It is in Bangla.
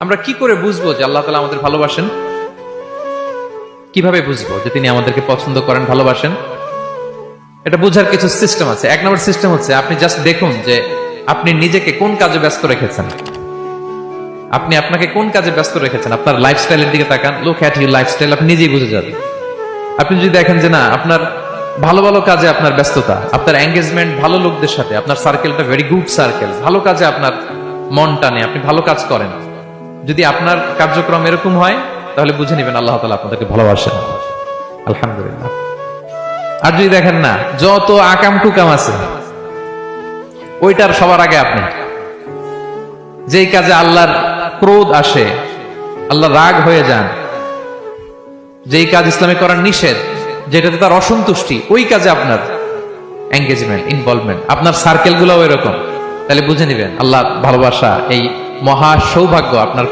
আমরা কি করে বুঝবো যে আল্লাহ তাআলা আমাদের ভালোবাসেন? কিভাবে বুঝবো যে তিনি আমাদেরকে পছন্দ করেন, ভালোবাসেন? এটা বোঝার কিছু সিস্টেম আছে। এক নম্বর সিস্টেম হচ্ছে আপনি জাস্ট দেখুন যে আপনি নিজেকে কোন কাজে ব্যস্ত রেখেছেন। আপনি আপনাকে কোন কাজে ব্যস্ত রেখেছেন, আপনার লাইফস্টাইলের দিকে তাকান। লুক অ্যাট ইউর লাইফস্টাইল, আপনি নিজেই বুঝে যাবেন। আপনি যদি দেখেন যে না, আপনার ভালো ভালো কাজে আপনার ব্যস্ততা, আপনার এঙ্গেজমেন্ট ভালো লোকদের সাথে, আপনার সার্কেলটা ভেরি গুড সার্কেল, ভালো কাজে আপনার মন টানে, আপনি ভালো কাজ করেন, যদি আপনার কার্যক্রম এরকম হয়, তাহলে বুঝে নেবেন আল্লাহ তাআলা আপনাদেরকে ভালোবাসেন। আলহামদুলিল্লাহ। আর যদি দেখেন না, যত আকাম টুকাম আছে ওইটার সবার আগে আপনি, যেই কাজে আল্লাহর ক্রোধ আসে, আল্লাহ রাগ হয়ে যান, যেই কাজ ইসলামে করার নিষেধ, যেটাতে তার অসন্তুষ্টি, ওই কাজে আপনার এঙ্গেজমেন্ট, ইনভলভমেন্ট, আপনার সার্কেল গুলাও এরকম, তাহলে বুঝে নিবেন আল্লাহ ভালোবাসা, এই মহা সৌভাগ্য আপনার